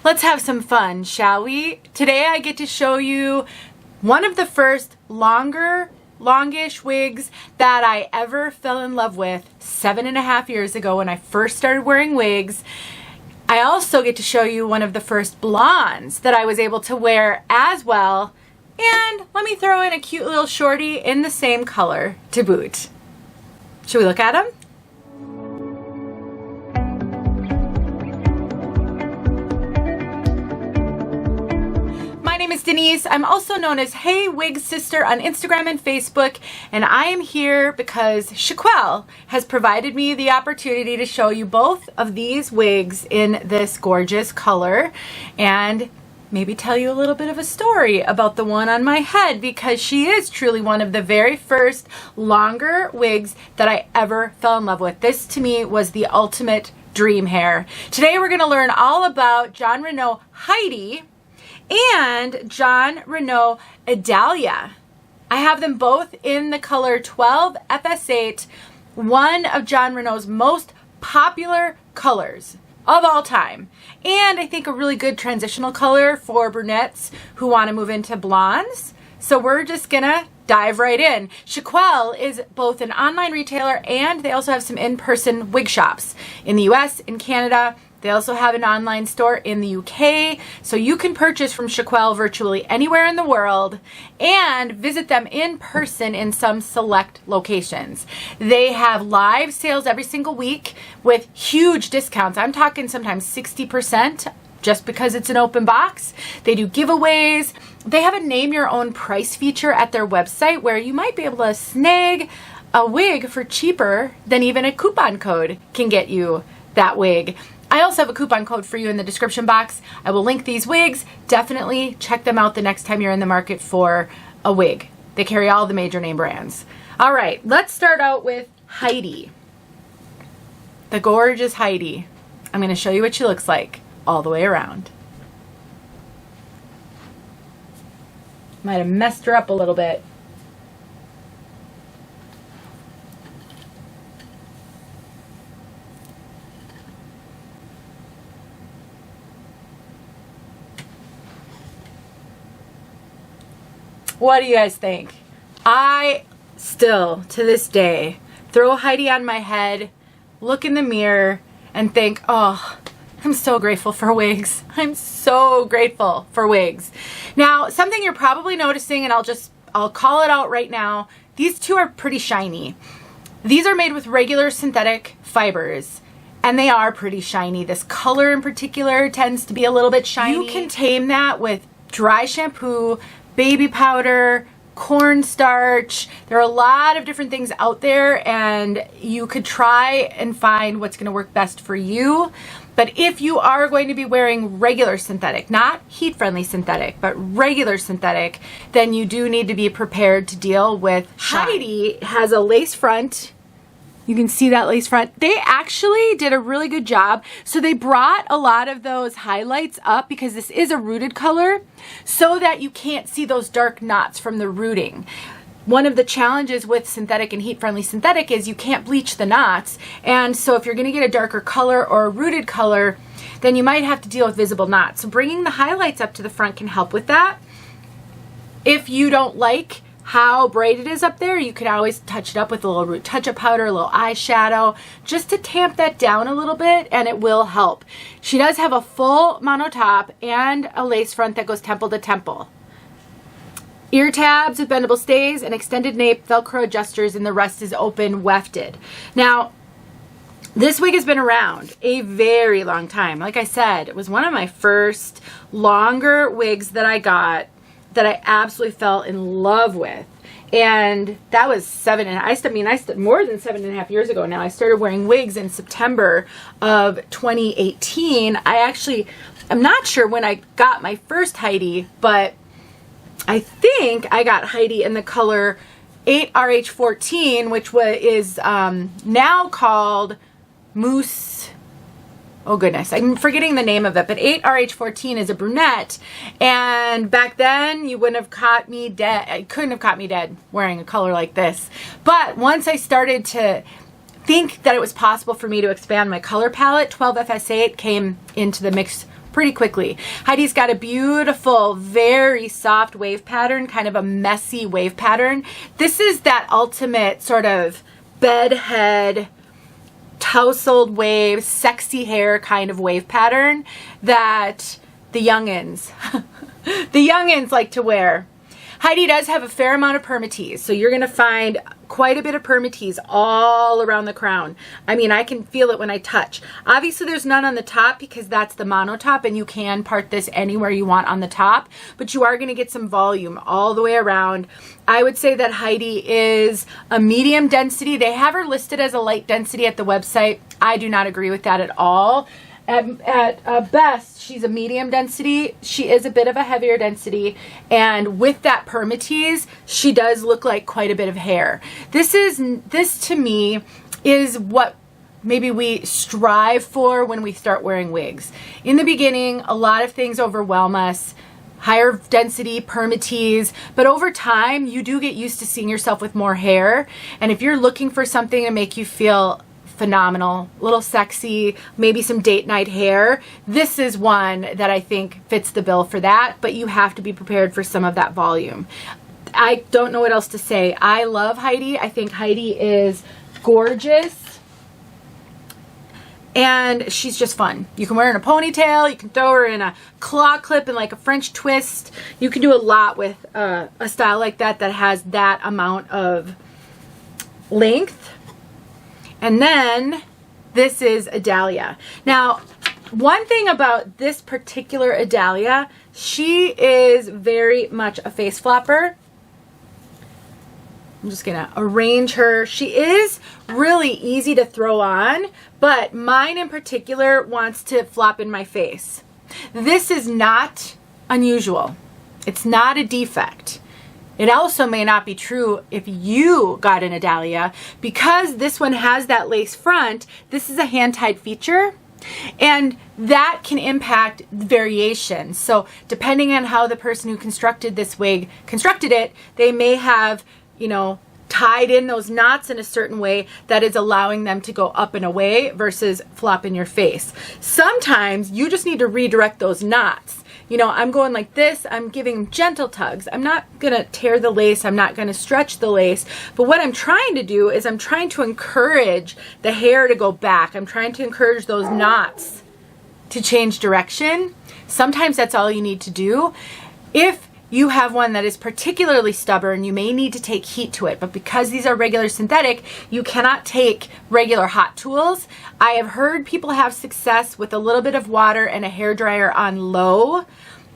Let's have some fun, shall we? Today I get to show you one of the first longish wigs that I ever fell in love with 7.5 years ago when I first started wearing wigs. I also get to show you one of the first blondes that I was able to wear as well. And let me throw in a cute little shorty in the same color to boot. Should we look at them? My name is Denise. I'm also known as Hey Wigs Sister on Instagram and Facebook, and I am here because Chiquel has provided me the opportunity to show you both of these wigs in this gorgeous color and maybe tell you a little bit of a story about the one on my head, because she is truly one of the very first longer wigs that I ever fell in love with. This to me was the ultimate dream hair. Today we're going to learn all about Renau Heidi and Renau Idalia. I have them both in the color 12 FS8, one of Renau's most popular colors of all time, and I think a really good transitional color for brunettes who want to move into blondes. So we're just gonna dive right in. Chiquel is both an online retailer and they also have some in-person wig shops in the US, in Canada. They also have an online store in the UK, so you can purchase from Chiquel virtually anywhere in the world and visit them in person in some select locations. They have live sales every single week with huge discounts. I'm talking sometimes 60% just because it's an open box. They do giveaways. They have a name your own price feature at their website where you might be able to snag a wig for cheaper than even a coupon code can get you that wig. I also have a coupon code for you in the description box. I will link these wigs. Definitely check them out the next time you're in the market for a wig. They carry all the major name brands. All right, let's start out with Heidi. The gorgeous Heidi. I'm going to show you what she looks like all the way around. Might have messed her up a little bit. What do you guys think? I still, to this day, throw Heidi on my head, look in the mirror, and think, oh, I'm so grateful for wigs. I'm so grateful for wigs. Now, something you're probably noticing, and I'll call it out right now, these two are pretty shiny. These are made with regular synthetic fibers, and they are pretty shiny. This color in particular tends to be a little bit shiny. You can tame that with dry shampoo, baby powder, cornstarch. There are a lot of different things out there, and you could try and find what's going to work best for you. But if you are going to be wearing regular synthetic, not heat-friendly synthetic, but regular synthetic, then you do need to be prepared to deal with shine. Heidi has a lace front. You can see that lace front. They actually did a really good job. So they brought a lot of those highlights up because this is a rooted color so that you can't see those dark knots from the rooting. One of the challenges with synthetic and heat-friendly synthetic is you can't bleach the knots. And so if you're going to get a darker color or a rooted color, then you might have to deal with visible knots. So bringing the highlights up to the front can help with that. If you don't like how bright it is up there, you could always touch it up with a little root touch-up powder, a little eyeshadow, just to tamp that down a little bit, and it will help. She does have a full mono top and a lace front that goes temple to temple. Ear tabs with bendable stays, and extended nape, Velcro adjusters, and the rest is open wefted. Now, this wig has been around a very long time. Like I said, it was one of my first longer wigs that I got that I absolutely fell in love with. And that was more than 7.5 years ago now. I started wearing wigs in September of 2018. I'm not sure when I got my first Heidi, but I think I got Heidi in the color 8RH14, which is now called Mousse. Oh goodness, I'm forgetting the name of it, but 8RH14 is a brunette, and back then you wouldn't have caught me dead. I couldn't have caught me dead wearing a color like this. But once I started to think that it was possible for me to expand my color palette, 12FS8 came into the mix pretty quickly. Heidi's got a beautiful, very soft wave pattern, kind of a messy wave pattern. This is that ultimate sort of bedhead, tousled wave, sexy hair kind of wave pattern that the youngins, the youngins like to wear. Heidi does have a fair amount of Permatease, so you're going to find quite a bit of Permatease all around the crown. I mean, I can feel it when I touch. Obviously, there's none on the top because that's the mono top, and you can part this anywhere you want on the top, but you are going to get some volume all the way around. I would say that Heidi is a medium density. They have her listed as a light density at the website. I do not agree with that at all. At best, she's a medium density. She is a bit of a heavier density, and with that Permatease, she does look like quite a bit of hair. This to me is what maybe we strive for when we start wearing wigs. In the beginning, a lot of things overwhelm us. Higher density, Permatease, but over time, you do get used to seeing yourself with more hair, and if you're looking for something to make you feel phenomenal, a little sexy, maybe some date night hair, this is one that I think fits the bill for that, but you have to be prepared for some of that volume. I don't know what else to say. I love Heidi. I think Heidi is gorgeous, and she's just fun. You can wear her in a ponytail, you can throw her in a claw clip and like a French twist. You can do a lot with a style like that that has that amount of length. And then this is Idalia. Now, one thing about this particular Idalia, she is very much a face flopper. I'm just gonna arrange her. She is really easy to throw on, but mine in particular wants to flop in my face. This is not unusual. It's not a defect. It also may not be true if you got an Idalia, because this one has that lace front. This is a hand-tied feature, and that can impact variation. So depending on how the person who constructed this wig constructed it, they may have, you know, tied in those knots in a certain way that is allowing them to go up and away versus flop in your face. Sometimes you just need to redirect those knots. You know, I'm going like this, I'm giving gentle tugs. I'm not gonna tear the lace, I'm not gonna stretch the lace, but what I'm trying to do is I'm trying to encourage the hair to go back. I'm trying to encourage those knots to change direction. Sometimes that's all you need to do. If you have one that is particularly stubborn, you may need to take heat to it, but because these are regular synthetic, you cannot take regular hot tools. I have heard people have success with a little bit of water and a hairdryer on low.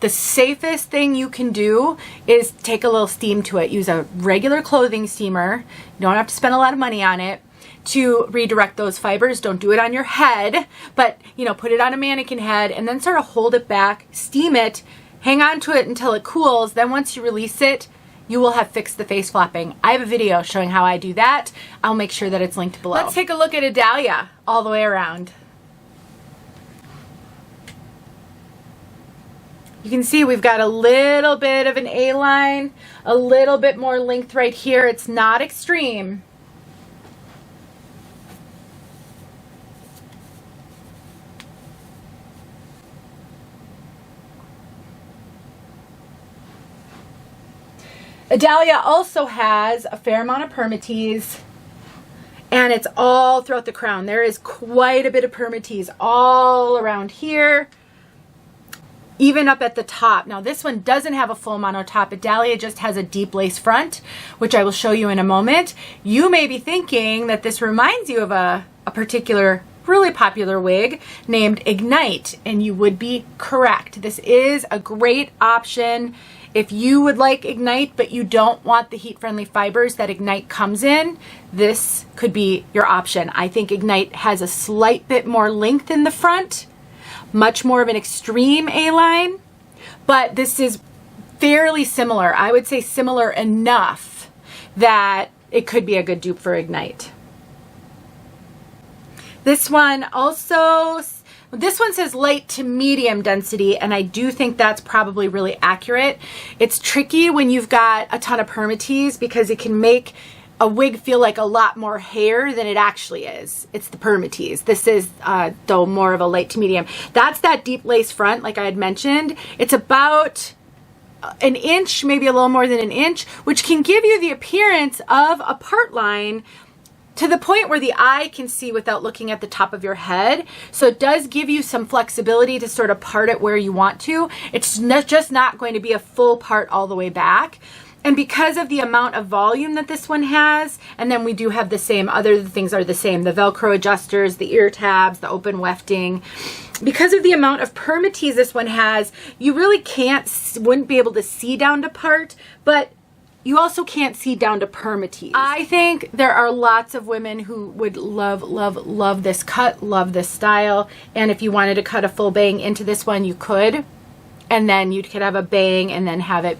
The safest thing you can do is take a little steam to it. Use a regular clothing steamer. You don't have to spend a lot of money on it to redirect those fibers. Don't do it on your head, but you know, put it on a mannequin head and then sort of hold it back, steam it, hang on to it until it cools. Then once you release it, you will have fixed the face flopping. I have a video showing how I do that. I'll make sure that it's linked below. Let's take a look at Idalia all the way around. You can see we've got a little bit of an A-line, a little bit more length right here. It's not extreme. Idalia also has a fair amount of Permatease, and it's all throughout the crown. There is quite a bit of Permatease all around here, even up at the top. Now this one doesn't have a full mono top. Idalia just has a deep lace front, which I will show you in a moment. You may be thinking that this reminds you of a particular really popular wig named Ignite, and you would be correct. This is a great option if you would like Ignite, but you don't want the heat-friendly fibers that Ignite comes in. This could be your option. I think Ignite has a slight bit more length in the front, much more of an extreme A-line, but this is fairly similar. I would say similar enough that it could be a good dupe for Ignite. This one also, this one says light to medium density, and I do think that's probably really accurate. It's tricky when you've got a ton of Permatease because it can make a wig feel like a lot more hair than it actually is. It's the Permatease. This is, though, more of a light to medium. That's that deep lace front, like I had mentioned. It's about an inch, maybe a little more than an inch, which can give you the appearance of a part line to the point where the eye can see without looking at the top of your head. So it does give you some flexibility to sort of part it where you want to. It's just not going to be a full part all the way back. And because of the amount of volume that this one has, and then we do have the same, other things are the same, the Velcro adjusters, the ear tabs, the open wefting. Because of the amount of Permatease this one has, you really wouldn't be able to see down to part, but you also can't see down to Permatease. I think there are lots of women who would love, love, love this cut, love this style. And if you wanted to cut a full bang into this one, you could. And then you could have a bang and then have it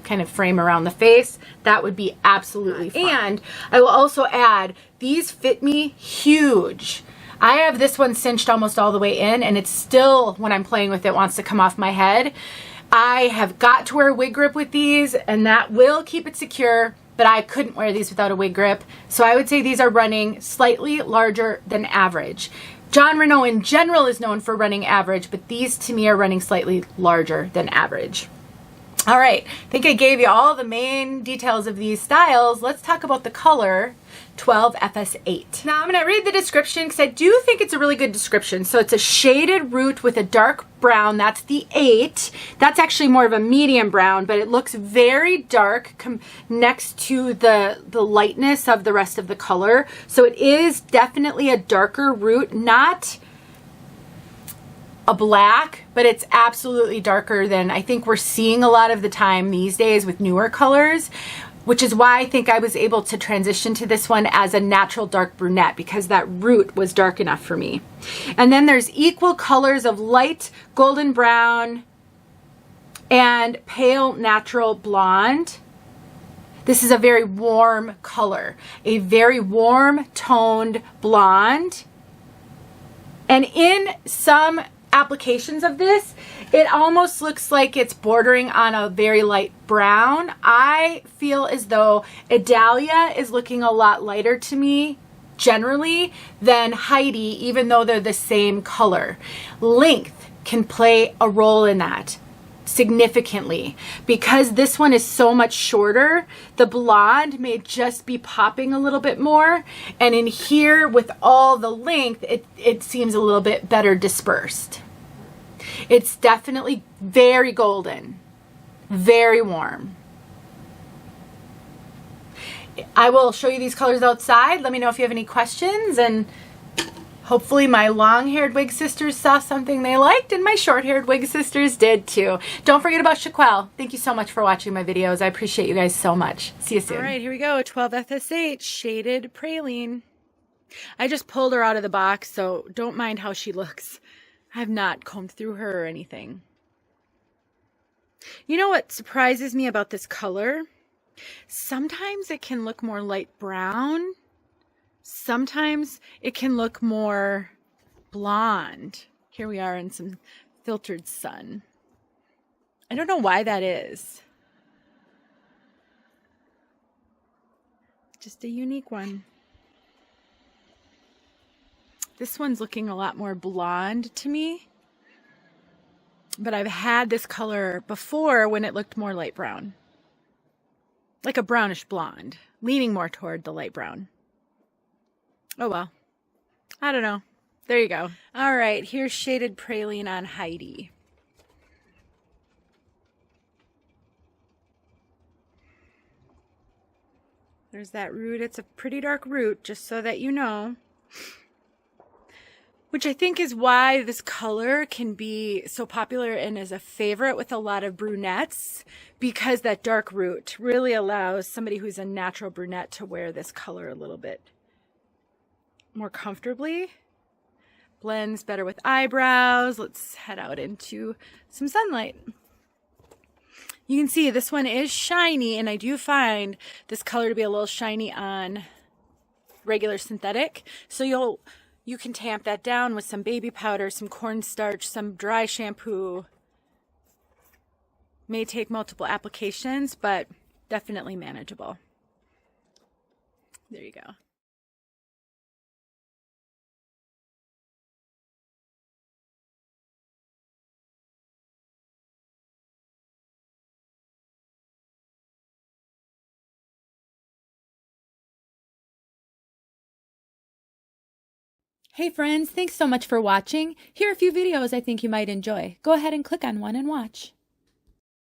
kind of frame around the face. That would be absolutely fun. And I will also add, these fit me huge. I have this one cinched almost all the way in, and it's still, when I'm playing with it, wants to come off my head. I have got to wear a wig grip with these, and that will keep it secure, but I couldn't wear these without a wig grip. So I would say these are running slightly larger than average. Jon Renau in general is known for running average, but these to me are running slightly larger than average. All right, I think I gave you all the main details of these styles. Let's talk about the color 12FS8. Now I'm going to read the description because I do think it's a really good description. So it's a shaded root with a dark brown. That's the 8. That's actually more of a medium brown, but it looks very dark next to the lightness of the rest of the color. So it is definitely a darker root, not a black, but it's absolutely darker than I think we're seeing a lot of the time these days with newer colors, which is why I think I was able to transition to this one as a natural dark brunette, because that root was dark enough for me. And then there's equal colors of light golden brown and pale natural blonde. This is a very warm color, a very warm toned blonde. And in some applications of this, it almost looks like it's bordering on a very light brown. I feel as though Idalia is looking a lot lighter to me generally than Heidi, even though they're the same color. Length can play a role in that significantly. Because this one is so much shorter, the blonde may just be popping a little bit more, and in here with all the length, it seems a little bit better dispersed. It's definitely very golden, very warm. I will show you these colors outside. Let me know if you have any questions, and hopefully my long-haired wig sisters saw something they liked, and my short-haired wig sisters did too. Don't forget about Chiquel. Thank you so much for watching my videos. I appreciate you guys so much. See you soon. All right, here we go. 12FS8 shaded praline. I just pulled her out of the box, so don't mind how she looks. I have not combed through her or anything. You know what surprises me about this color? Sometimes it can look more light brown. Sometimes it can look more blonde. Here we are in some filtered sun. I don't know why that is. Just a unique one. This one's looking a lot more blonde to me. But I've had this color before when it looked more light brown. Like a brownish blonde, leaning more toward the light brown. Oh well, I don't know. There you go. All right, here's shaded praline on Heidi. There's that root. It's a pretty dark root, just so that you know. Which I think is why this color can be so popular and is a favorite with a lot of brunettes, because that dark root really allows somebody who's a natural brunette to wear this color a little bit more comfortably. Blends better with eyebrows. Let's head out into some sunlight. You can see this one is shiny, and I do find this color to be a little shiny on regular synthetic. So you can tamp that down with some baby powder, some cornstarch, some dry shampoo. May take multiple applications, but definitely manageable. There you go. Hey friends, thanks so much for watching. Here are a few videos I think you might enjoy. Go ahead and click on one and watch.